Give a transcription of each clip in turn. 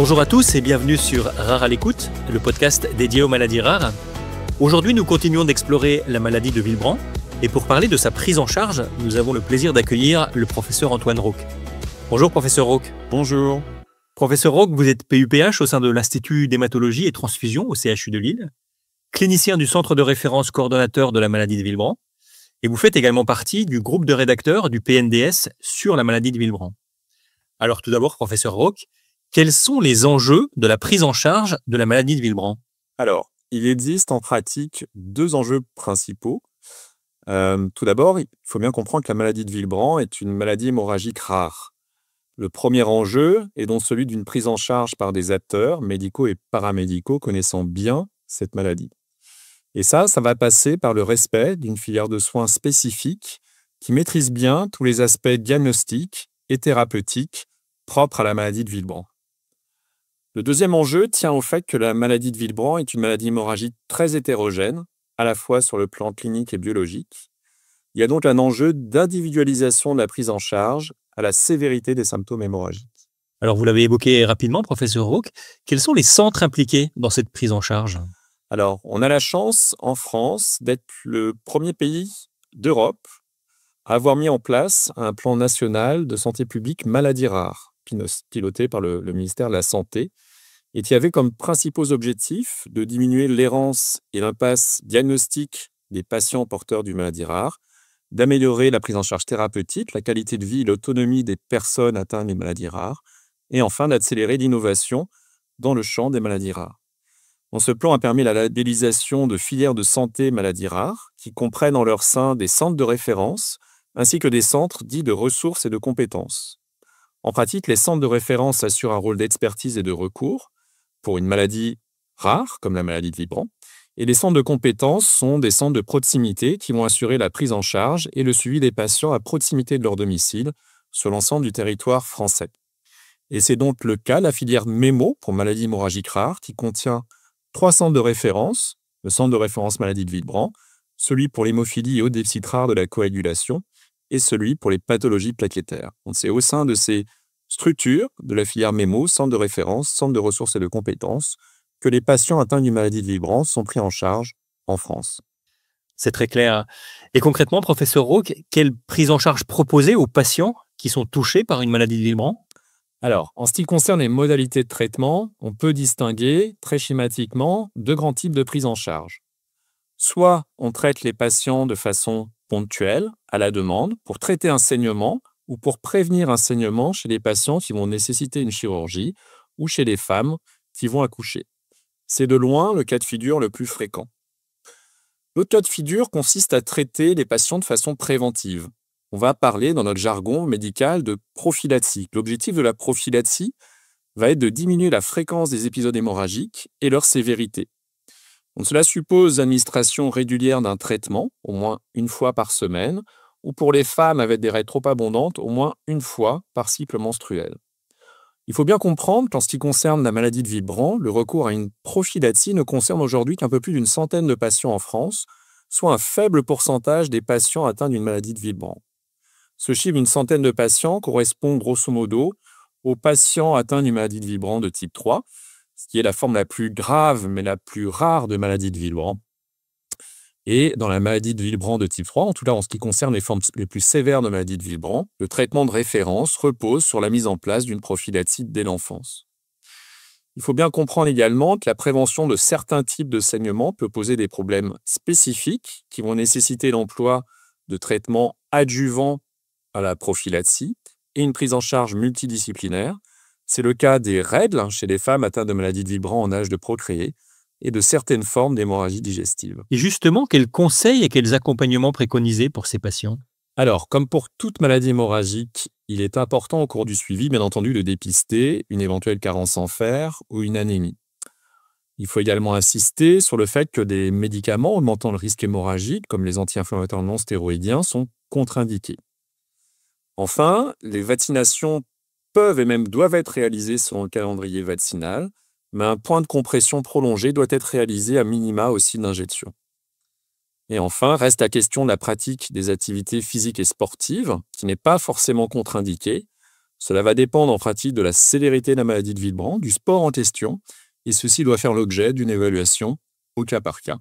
Bonjour à tous et bienvenue sur Rare à l'écoute, le podcast dédié aux maladies rares. Aujourd'hui, nous continuons d'explorer la maladie de Willebrand et pour parler de sa prise en charge, nous avons le plaisir d'accueillir le professeur Antoine Rauque. Bonjour professeur Rauque. Bonjour. Professeur Rauque, vous êtes PUPH au sein de l'Institut d'hématologie et transfusion au CHU de Lille, clinicien du centre de référence coordonnateur de la maladie de Willebrand et vous faites également partie du groupe de rédacteurs du PNDS sur la maladie de Willebrand. Alors tout d'abord, professeur Rauque, quels sont les enjeux de la prise en charge de la maladie de Willebrand? Alors, il existe en pratique deux enjeux principaux. Tout d'abord, il faut bien comprendre que la maladie de Willebrand est une maladie hémorragique rare. Le premier enjeu est donc celui d'une prise en charge par des acteurs médicaux et paramédicaux connaissant bien cette maladie. Et ça va passer par le respect d'une filière de soins spécifique qui maîtrise bien tous les aspects diagnostiques et thérapeutiques propres à la maladie de Willebrand. Le deuxième enjeu tient au fait que la maladie de Willebrand est une maladie hémorragique très hétérogène, à la fois sur le plan clinique et biologique. Il y a donc un enjeu d'individualisation de la prise en charge à la sévérité des symptômes hémorragiques. Alors vous l'avez évoqué rapidement, professeur Rauque, quels sont les centres impliqués dans cette prise en charge? Alors, on a la chance en France d'être le premier pays d'Europe à avoir mis en place un plan national de santé publique maladies rares, piloté par le ministère de la Santé, et qui avait comme principaux objectifs de diminuer l'errance et l'impasse diagnostique des patients porteurs d'une maladie rare, d'améliorer la prise en charge thérapeutique, la qualité de vie et l'autonomie des personnes atteintes des maladies rares, et enfin d'accélérer l'innovation dans le champ des maladies rares. Ce plan a permis la labellisation de filières de santé maladies rares qui comprennent en leur sein des centres de référence ainsi que des centres dits de ressources et de compétences. En pratique, les centres de référence assurent un rôle d'expertise et de recours pour une maladie rare, comme la maladie de Willebrand, et les centres de compétences sont des centres de proximité qui vont assurer la prise en charge et le suivi des patients à proximité de leur domicile sur l'ensemble du territoire français. Et c'est donc le cas de la filière MEMO pour maladie hémorragique rare qui contient 3 centres de référence, le centre de référence maladie de Willebrand, celui pour l'hémophilie et haut déficit rare de la coagulation, et celui pour les pathologies plaquettaires. Donc c'est au sein de ces structures de la filière MEMO, centre de référence, centre de ressources et de compétences, que les patients atteints d'une maladie de Willebrand sont pris en charge en France. C'est très clair. Et concrètement, professeur Rauque, quelle prise en charge proposée aux patients qui sont touchés par une maladie de Willebrand? Alors, en ce qui concerne les modalités de traitement, on peut distinguer très schématiquement deux grands types de prise en charge. Soit on traite les patients de façon ponctuelle, à la demande, pour traiter un saignement ou pour prévenir un saignement chez les patients qui vont nécessiter une chirurgie ou chez les femmes qui vont accoucher. C'est de loin le cas de figure le plus fréquent. L'autre cas de figure consiste à traiter les patients de façon préventive. On va parler dans notre jargon médical de prophylaxie. L'objectif de la prophylaxie va être de diminuer la fréquence des épisodes hémorragiques et leur sévérité. Donc cela suppose l'administration régulière d'un traitement, au moins une fois par semaine, ou pour les femmes avec des règles trop abondantes, au moins une fois par cycle menstruel. Il faut bien comprendre qu'en ce qui concerne la maladie de Willebrand, le recours à une prophylaxie ne concerne aujourd'hui qu'un peu plus d'une centaine de patients en France, soit un faible pourcentage des patients atteints d'une maladie de Willebrand. Ce chiffre d'une centaine de patients correspond grosso modo aux patients atteints d'une maladie de Willebrand de type 3, ce qui est la forme la plus grave mais la plus rare de maladie de Willebrand. Et dans la maladie de Willebrand de type 3, en tout cas en ce qui concerne les formes les plus sévères de maladie de Willebrand, le traitement de référence repose sur la mise en place d'une prophylaxie dès l'enfance. Il faut bien comprendre également que la prévention de certains types de saignements peut poser des problèmes spécifiques qui vont nécessiter l'emploi de traitements adjuvants à la prophylaxie et une prise en charge multidisciplinaire. C'est le cas des règles chez les femmes atteintes de maladie de Willebrand en âge de procréer et de certaines formes d'hémorragie digestive. Et justement, quels conseils et quels accompagnements préconisés pour ces patients? Alors, comme pour toute maladie hémorragique, il est important au cours du suivi, bien entendu, de dépister une éventuelle carence en fer ou une anémie. Il faut également insister sur le fait que des médicaments augmentant le risque hémorragique, comme les anti-inflammatoires non stéroïdiens, sont contre-indiqués. Enfin, les vaccinations peuvent et même doivent être réalisées selon le calendrier vaccinal, mais un point de compression prolongé doit être réalisé à minima au site d'injection. Et enfin, reste la question de la pratique des activités physiques et sportives, qui n'est pas forcément contre-indiquée, Cela va dépendre en pratique de la sévérité de la maladie de Willebrand, du sport en question, et ceci doit faire l'objet d'une évaluation au cas par cas.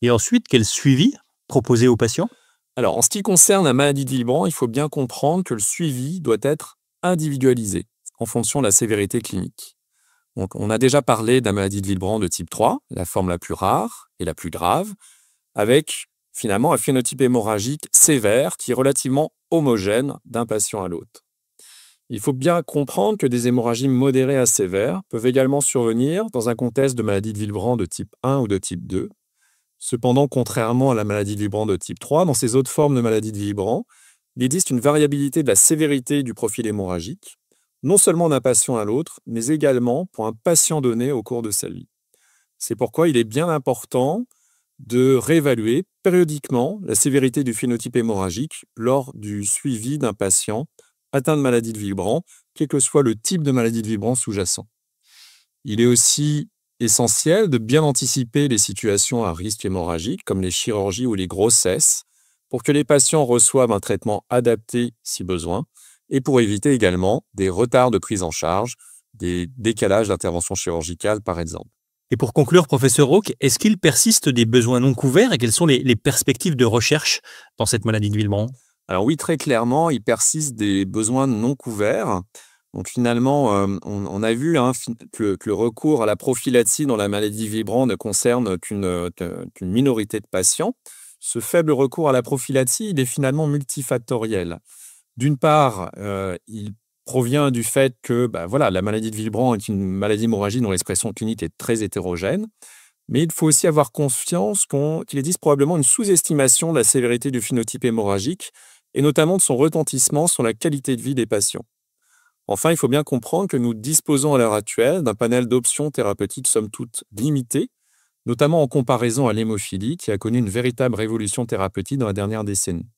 Et ensuite, quel suivi proposer aux patients? Alors, en ce qui concerne la maladie de Willebrand, il faut bien comprendre que le suivi doit être individualisé en fonction de la sévérité clinique. Donc, on a déjà parlé de la maladie de Willebrand de type 3, la forme la plus rare et la plus grave, avec finalement un phénotype hémorragique sévère qui est relativement homogène d'un patient à l'autre. Il faut bien comprendre que des hémorragies modérées à sévères peuvent également survenir dans un contexte de maladie de Willebrand de type 1 ou de type 2. Cependant, contrairement à la maladie de Willebrand de type 3, dans ces autres formes de maladie de Willebrand, il existe une variabilité de la sévérité du profil hémorragique, non seulement d'un patient à l'autre, mais également pour un patient donné au cours de sa vie. C'est pourquoi il est bien important de réévaluer périodiquement la sévérité du phénotype hémorragique lors du suivi d'un patient atteint de maladie de Willebrand, quel que soit le type de maladie de Willebrand sous-jacent. Il est aussi essentiel de bien anticiper les situations à risque hémorragique, comme les chirurgies ou les grossesses, pour que les patients reçoivent un traitement adapté si besoin, et pour éviter également des retards de prise en charge, des décalages d'intervention chirurgicale par exemple. Et pour conclure, professeur Rauque, est-ce qu'il persiste des besoins non couverts et quelles sont les perspectives de recherche dans cette maladie de Willebrand? Alors oui, très clairement, il persiste des besoins non couverts. Donc finalement, on a vu que le recours à la prophylaxie dans la maladie de Willebrand ne concerne qu'une minorité de patients. Ce faible recours à la prophylaxie, il est finalement multifactoriel. D'une part, il provient du fait que la maladie de Willebrand est une maladie hémorragique dont l'expression clinique est très hétérogène. Mais il faut aussi avoir conscience qu'il existe probablement une sous-estimation de la sévérité du phénotype hémorragique et notamment de son retentissement sur la qualité de vie des patients. Enfin, il faut bien comprendre que nous disposons à l'heure actuelle d'un panel d'options thérapeutiques somme toute limitées, notamment en comparaison à l'hémophilie qui a connu une véritable révolution thérapeutique dans la dernière décennie.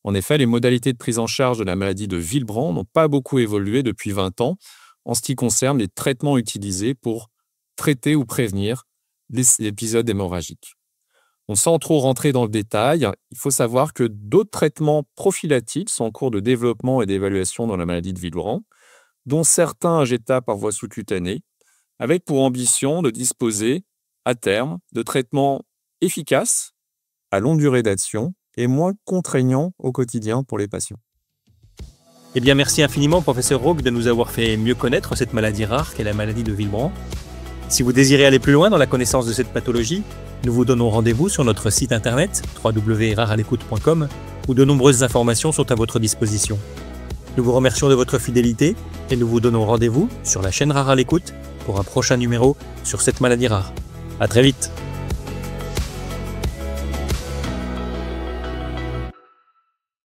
En effet, les modalités de prise en charge de la maladie de Willebrand n'ont pas beaucoup évolué depuis 20 ans en ce qui concerne les traitements utilisés pour traiter ou prévenir les épisodes hémorragiques. Sans trop rentrer dans le détail, il faut savoir que d'autres traitements prophylactiques sont en cours de développement et d'évaluation dans la maladie de Willebrand, dont certains injectables par voie sous-cutanée, avec pour ambition de disposer, à terme, de traitements efficaces, à longue durée d'action et moins contraignants au quotidien pour les patients. Eh bien, merci infiniment, professeur Rauque, de nous avoir fait mieux connaître cette maladie rare qu'est la maladie de Willebrand. Si vous désirez aller plus loin dans la connaissance de cette pathologie, nous vous donnons rendez-vous sur notre site internet www.rarealecoute.com où de nombreuses informations sont à votre disposition. Nous vous remercions de votre fidélité et nous vous donnons rendez-vous sur la chaîne Rare à l'écoute pour un prochain numéro sur cette maladie rare. À très vite.